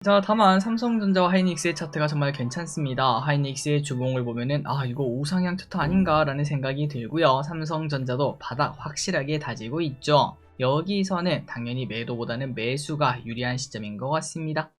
자, 다만 삼성전자와 하이닉스의 차트가 정말 괜찮습니다. 하이닉스의 주봉을 보면은 이거 우상향 차트 아닌가 라는 생각이 들고요. 삼성전자도 바닥 확실하게 다지고 있죠. 여기서는 당연히 매도보다는 매수가 유리한 시점인 것 같습니다.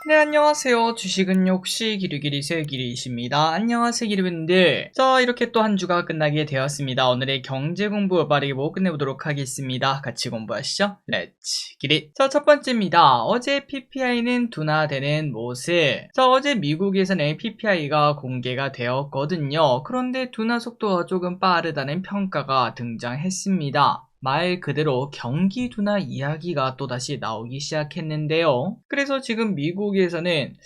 네, 안녕하세요. 주식은 역시 기르기리 새기리십니다. 안녕하세요, 기르분들. 자, 이렇게 또 한 주가 끝나게 되었습니다. 오늘의 경제 공부 빠르게 보고 끝내보도록 하겠습니다. 같이 공부하시죠. 렛츠 기릿. 자, 첫 번째입니다. 어제 PPI는 둔화되는 모습. 자, 어제 미국에서는 PPI가 공개가 되었거든요. 그런데 둔화 속도가 조금 빠르다는 평가가 등장했습니다. 말 그대로 경기 둔화 이야기가 또다시 나오기 시작했는데요. 그래서 지금 미국에서는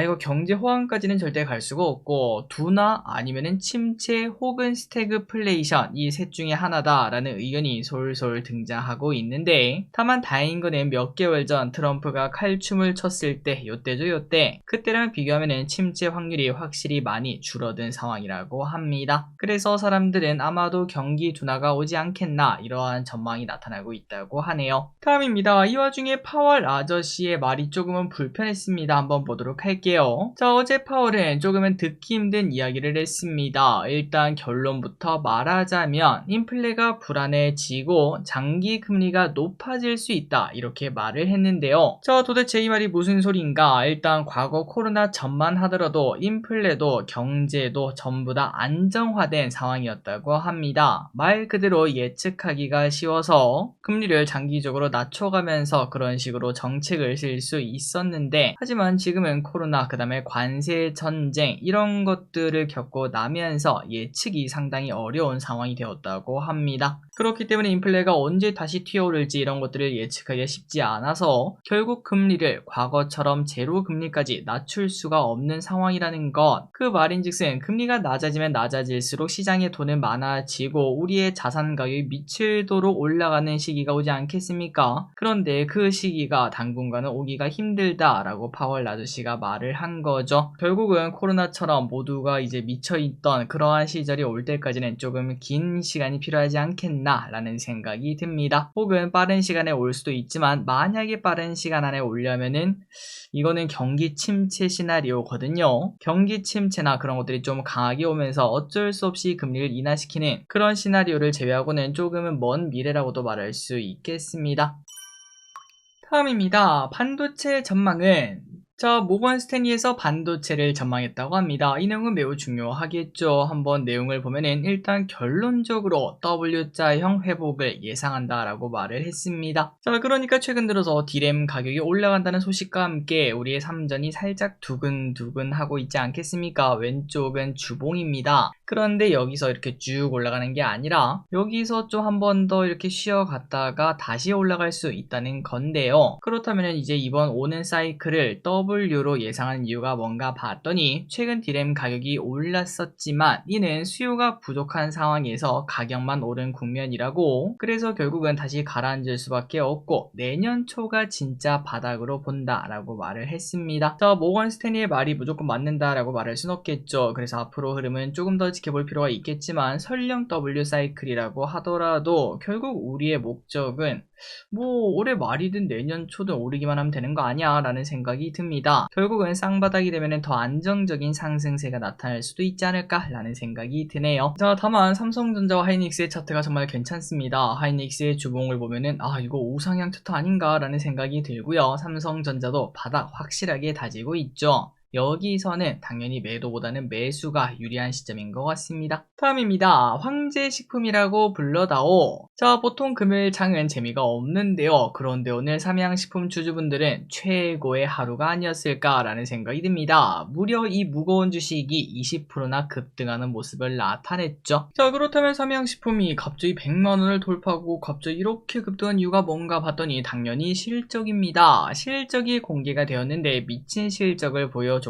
이거 경제 호황까지는 절대 갈 수가 없고 둔화 아니면은 침체 혹은 스태그플레이션 이 셋 중에 하나다라는 의견이 솔솔 등장하고 있는데, 다만 다행인 거는 몇 개월 전 트럼프가 칼춤을 췄을 때 요때죠, 요때. 그때랑 비교하면은 침체 확률이 확실히 많이 줄어든 상황이라고 합니다. 그래서 사람들은 아마도 경기 둔화가 오지 않겠나 이러한 전망이 나타나고 있다고 하네요. 다음입니다. 이 와중에 파월 아저씨의 말이 조금은 불편했습니다. 한번 보도록 할게요. 자, 어제 파월은 조금은 듣기 힘든 이야기를 했습니다. 일단 결론부터 말하자면 인플레가 불안해지고 장기 금리가 높아질 수 있다 이렇게 말을 했는데요. 자, 도대체 이 말이 무슨 소린가? 일단 과거 코로나 전만 하더라도 인플레도 경제도 전부 다 안정화된 상황이었다고 합니다. 말 그대로 예측하기가 쉬워서 금리를 장기적으로 낮춰가면서 그런 식으로 정책을 쓸 수 있었는데, 하지만 지금은 코로나 그 다음에 관세 전쟁 이런 것들을 겪고 나면서 예측이 상당히 어려운 상황이 되었다고 합니다. 그렇기 때문에 인플레가 언제 다시 튀어오를지 이런 것들을 예측하기가 쉽지 않아서 결국 금리를 과거처럼 제로 금리까지 낮출 수가 없는 상황이라는 것. 그 말인즉슨 금리가 낮아지면 낮아질수록 시장에 돈은 많아지고 우리의 자산 가격이 미칠도록 올라가는 시기가 오지 않겠습니까? 그런데 그 시기가 당분간은 오기가 힘들다라고 파월 아저씨가 말을 한 거죠. 결국은 코로나처럼 모두가 이제 미쳐있던 그러한 시절이 올 때까지는 조금 긴 시간이 필요하지 않겠나 라는 생각이 듭니다. 혹은 빠른 시간에 올 수도 있지만, 만약에 빠른 시간 안에 오려면은 이거는 경기 침체 시나리오거든요. 경기 침체나 그런 것들이 좀 강하게 오면서 어쩔 수 없이 금리를 인하시키는 그런 시나리오를 제외하고는 조금은 먼 미래라고도 말할 수 있겠습니다. 다음입니다. 반도체 전망은 모건 스탠리에서 반도체를 전망했다고 합니다. 이 내용은 매우 중요하겠죠. 한번 내용을 보면은 일단 결론적으로 W자형 회복을 예상한다라고 말을 했습니다. 자, 그러니까 최근 들어서 D램 가격이 올라간다는 소식과 함께 우리의 삼전이 살짝 두근두근하고 있지 않겠습니까? 왼쪽은 주봉입니다. 그런데 여기서 이렇게 쭉 올라가는 게 아니라 여기서 좀 한 번 더 이렇게 쉬어갔다가 다시 올라갈 수 있다는 건데요. 그렇다면 이제 이번 오는 사이클을 W로 예상하는 이유가 뭔가 봤더니, 최근 D램 가격이 올랐었지만 이는 수요가 부족한 상황에서 가격만 오른 국면이라고, 그래서 결국은 다시 가라앉을 수밖에 없고 내년 초가 진짜 바닥으로 본다라고 말을 했습니다. 자, 모건 스탠리의 말이 무조건 맞는다라고 말할 순 없겠죠. 그래서 앞으로 흐름은 조금 더 지켜볼 필요가 있겠지만, 설령 W 사이클이라고 하더라도 결국 우리의 목적은 올해 말이든 내년 초든 오르기만 하면 되는 거 아니야 라는 생각이 듭니다. 결국은 쌍바닥이 되면 더 안정적인 상승세가 나타날 수도 있지 않을까 라는 생각이 드네요. 자, 다만 삼성전자와 하이닉스의 차트가 정말 괜찮습니다. 하이닉스의 주봉을 보면은 이거 우상향 차트 아닌가 라는 생각이 들고요. 삼성전자도 바닥 확실하게 다지고 있죠. 여기서는 당연히 매도보다는 매수가 유리한 시점인 것 같습니다. 다음입니다. 황제식품이라고 불러다오. 자, 보통 금요일 장은 재미가 없는데요. 그런데 오늘 삼양식품 주주분들은 최고의 하루가 아니었을까라는 생각이 듭니다. 무려 이 무거운 주식이 20%나 급등하는 모습을 나타냈죠. 자, 그렇다면 삼양식품이 갑자기 100만원을 돌파하고 갑자기 이렇게 급등한 이유가 뭔가 봤더니 당연히 실적입니다. 실적이 공개가 되었는데 미친 실적을 보여줬고요.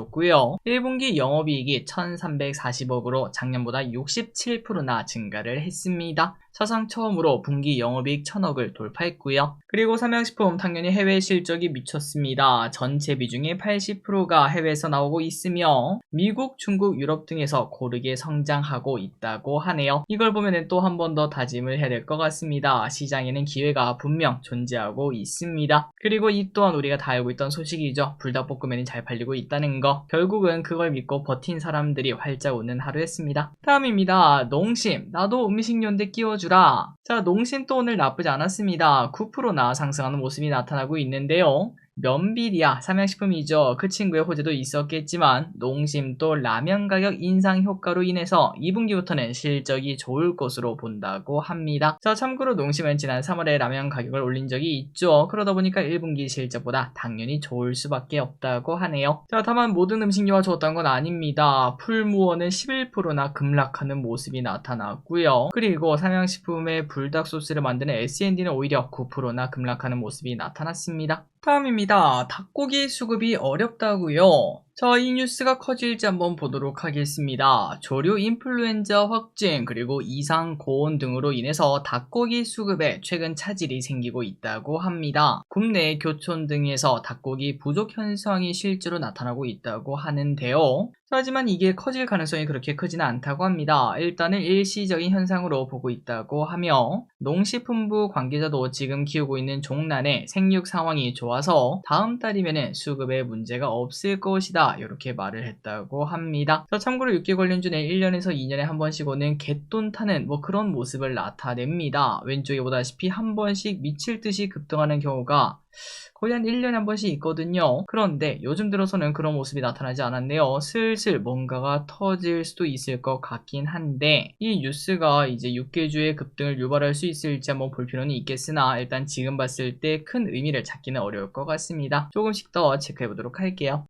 1분기 영업이익이 1340억으로 작년보다 67%나 증가를 했습니다. 사상 처음으로 분기 영업이익 1000억을 돌파했고요. 그리고 삼양식품 당연히 해외 실적이 미쳤습니다. 전체 비중의 80%가 해외에서 나오고 있으며 미국, 중국, 유럽 등에서 고르게 성장하고 있다고 하네요. 이걸 보면 또 한 번 더 다짐을 해야 될 것 같습니다. 시장에는 기회가 분명 존재하고 있습니다. 그리고 이 또한 우리가 다 알고 있던 소식이죠. 불닭볶음면이 잘 팔리고 있다는 거. 결국은 그걸 믿고 버틴 사람들이 활짝 웃는 하루였습니다. 다음입니다. 농심. 나도 음식료인데 끼워주라. 자, 농심 또 오늘 나쁘지 않았습니다. 9%나 상승하는 모습이 나타나고 있는데요. 면비리아 삼양식품이죠. 그 친구의 호재도 있었겠지만 농심도 라면 가격 인상 효과로 인해서 2분기부터는 실적이 좋을 것으로 본다고 합니다. 자, 참고로 농심은 지난 3월에 라면 가격을 올린 적이 있죠. 그러다 보니까 1분기 실적보다 당연히 좋을 수밖에 없다고 하네요. 자, 다만 모든 음식료가 좋았던 건 아닙니다. 풀무원은 11%나 급락하는 모습이 나타났고요. 그리고 삼양식품의 불닭 소스를 만드는 S&D는 오히려 9%나 급락하는 모습이 나타났습니다. 다음입니다. 닭고기 수급이 어렵다고요. 자, 이 뉴스가 커질지 한번 보도록 하겠습니다. 조류 인플루엔자 확진 그리고 이상 고온 등으로 인해서 닭고기 수급에 최근 차질이 생기고 있다고 합니다. 국내 교촌 등에서 닭고기 부족 현상이 실제로 나타나고 있다고 하는데요. 하지만 이게 커질 가능성이 그렇게 크지는 않다고 합니다. 일단은 일시적인 현상으로 보고 있다고 하며 농식품부 관계자도 지금 키우고 있는 종란의 생육 상황이 좋아서 다음 달이면 수급에 문제가 없을 것이다 이렇게 말을 했다고 합니다. 참고로 육계 관련주는 1년에서 2년에 한 번씩 오는 갯돈 타는 그런 모습을 나타냅니다. 왼쪽에 보다시피 한 번씩 미칠 듯이 급등하는 경우가 거의 한 1년에 한 번씩 있거든요. 그런데 요즘 들어서는 그런 모습이 나타나지 않았네요. 슬슬 뭔가가 터질 수도 있을 것 같긴 한데 이 뉴스가 이제 육계주의 급등을 유발할 수 있을지 한번 볼 필요는 있겠으나 일단 지금 봤을 때 큰 의미를 찾기는 어려울 것 같습니다. 조금씩 더 체크해 보도록 할게요.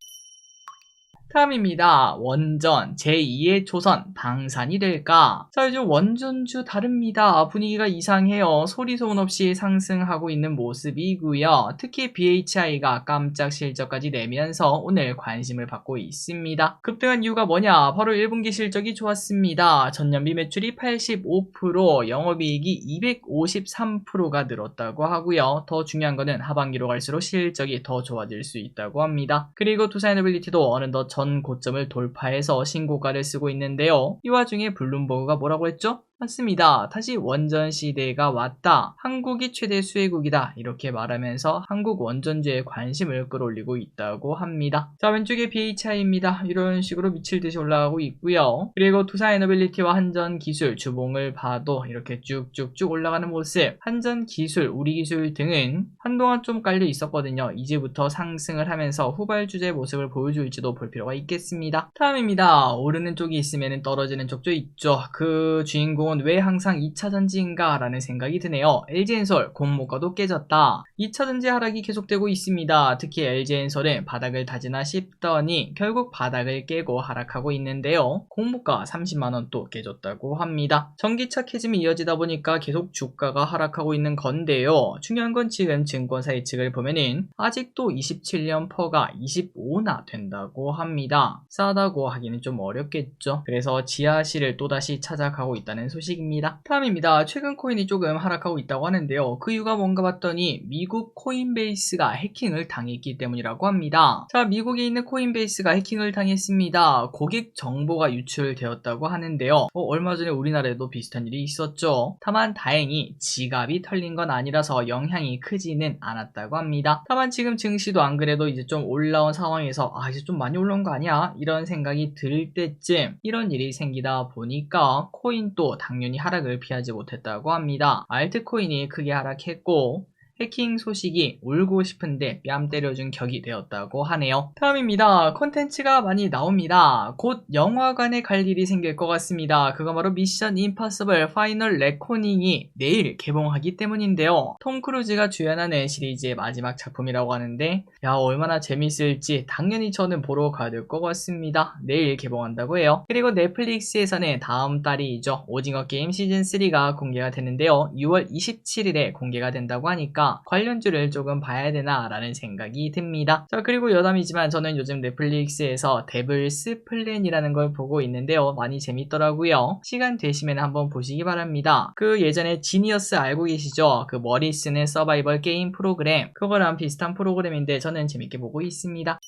다음입니다. 원전 제2의 조선 방산이 될까? 자, 요즘 원전주 다릅니다. 분위기가 이상해요. 소리 소문 없이 상승하고 있는 모습이고요. 특히 BHI가 깜짝 실적까지 내면서 오늘 관심을 받고 있습니다. 급등한 이유가 뭐냐? 바로 1분기 실적이 좋았습니다. 전년비 매출이 85%, 영업이익이 253%가 늘었다고 하고요. 더 중요한 거는 하반기로 갈수록 실적이 더 좋아질 수 있다고 합니다. 그리고 두산에너빌리티도 어느덧 전 고점을 돌파해서 신고가를 쓰고 있는데요. 이 와중에 블룸버그가 뭐라고 했죠? 맞습니다. 다시 원전 시대가 왔다. 한국이 최대 수혜국이다. 이렇게 말하면서 한국 원전주에 관심을 끌어올리고 있다고 합니다. 자, 왼쪽에 BHI입니다. 이런 식으로 미칠 듯이 올라가고 있고요. 그리고 두산에너빌리티와 한전기술, 주봉을 봐도 이렇게 쭉쭉쭉 올라가는 모습. 한전기술, 우리기술 등은 한동안 좀 깔려 있었거든요. 이제부터 상승을 하면서 후발주자의 모습을 보여줄지도 볼 필요가 있겠습니다. 다음입니다. 오르는 쪽이 있으면 떨어지는 쪽도 있죠. 그 주인공은 왜 항상 2차전지인가 라는 생각이 드네요. LG엔솔 공모가도 깨졌다. 2차전지 하락이 계속되고 있습니다. 특히 LG엔솔은 바닥을 다지나 싶더니 결국 바닥을 깨고 하락하고 있는데요. 공모가 30만원 또 깨졌다고 합니다. 전기차 캐즘이 이어지다 보니까 계속 주가가 하락하고 있는 건데요. 중요한 건 지금 증권사 예측을 보면은 아직도 27년 퍼가 25나 된다고 합니다. 싸다고 하기는 좀 어렵겠죠. 그래서 지하실을 또다시 찾아가고 있다는 소식입니다. 다음입니다. 최근 코인이 조금 하락하고 있다고 하는데요. 그 이유가 뭔가 봤더니 미국 코인베이스가 해킹을 당했기 때문이라고 합니다. 자, 미국에 있는 코인베이스가 해킹을 당했습니다. 고객 정보가 유출되었다고 하는데요. 얼마 전에 우리나라에도 비슷한 일이 있었죠. 다만 다행히 지갑이 털린 건 아니라서 영향이 크지는 않았다고 합니다. 다만 지금 증시도 안 그래도 이제 좀 올라온 상황에서 이제 좀 많이 올라온 거 아니야? 이런 생각이 들 때쯤 이런 일이 생기다 보니까 코인도 당연히 하락을 피하지 못했다고 합니다. 알트코인이 크게 하락했고 해킹 소식이 울고 싶은데 뺨 때려준 격이 되었다고 하네요. 다음입니다. 콘텐츠가 많이 나옵니다. 곧 영화관에 갈 일이 생길 것 같습니다. 그거 바로 미션 임파서블 파이널 레코닝이 내일 개봉하기 때문인데요. 톰 크루즈가 주연하는 시리즈의 마지막 작품이라고 하는데 얼마나 재밌을지 당연히 저는 보러 가야 될 것 같습니다. 내일 개봉한다고 해요. 그리고 넷플릭스에서는 다음 달이죠. 오징어 게임 시즌3가 공개가 되는데요. 6월 27일에 공개가 된다고 하니까 보니까 관련주를 조금 봐야 되나 라는 생각이 듭니다. 자, 그리고 여담이지만 저는 요즘 넷플릭스에서 데블스 플랜이라는 걸 보고 있는데요. 많이 재밌더라고요. 시간 되시면 한번 보시기 바랍니다. 그 예전에 지니어스 알고 계시죠? 그 머리 쓰는 서바이벌 게임 프로그램, 그거랑 비슷한 프로그램인데 저는 재밌게 보고 있습니다.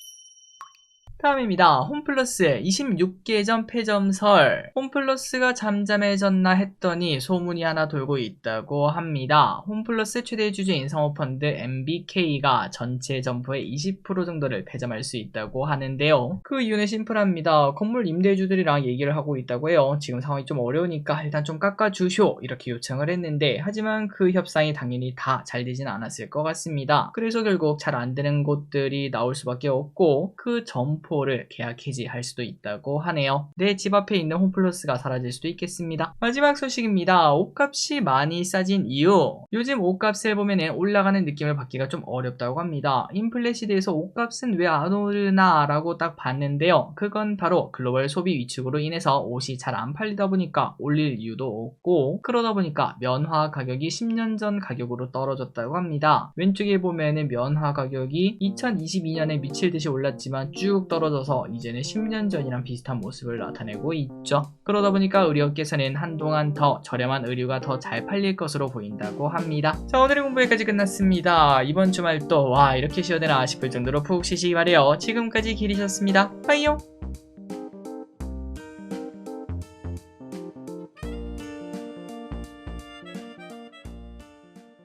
다음입니다. 홈플러스 26계정 폐점설. 홈플러스가 잠잠해졌나 했더니 소문이 하나 돌고 있다고 합니다. 홈플러스 최대 주주인 사모펀드 MBK가 전체 점포의 20% 정도를 폐점할 수 있다고 하는데요. 그 이유는 심플합니다. 건물 임대주들이랑 얘기를 하고 있다고 해요. 지금 상황이 좀 어려우니까 일단 좀 깎아주쇼 이렇게 요청을 했는데, 하지만 그 협상이 당연히 다 잘 되진 않았을 것 같습니다. 그래서 결국 잘 안 되는 곳들이 나올 수밖에 없고, 그 점포 를 계약 해지할 수도 있다고 하네요. 내 집 앞에 있는 홈플러스가 사라질 수도 있겠습니다. 마지막 소식입니다. 옷값이 많이 싸진 이유. 요즘 옷값을 보면 올라가는 느낌을 받기가 좀 어렵다고 합니다. 인플레 시대에서 옷값은 왜 안 오르나 라고 딱 봤는데요. 그건 바로 글로벌 소비 위축으로 인해서 옷이 잘 안 팔리다 보니까 올릴 이유도 없고, 그러다 보니까 면화 가격이 10년 전 가격으로 떨어졌다고 합니다. 왼쪽에 보면 면화 가격이 2022년에 미칠 듯이 올랐지만 쭉 떨어져서 이제는 10년 전이랑 비슷한 모습을 나타내고 있죠. 그러다 보니까 의류업계에서는 한동안 더 저렴한 의류가 더 잘 팔릴 것으로 보인다고 합니다. 자, 오늘의 공부 여기까지 끝났습니다. 이번 주말 또 와 이렇게 쉬어야 되나 싶을 정도로 푹 쉬시기 바래요. 지금까지 길이셨습니다. 빠이요.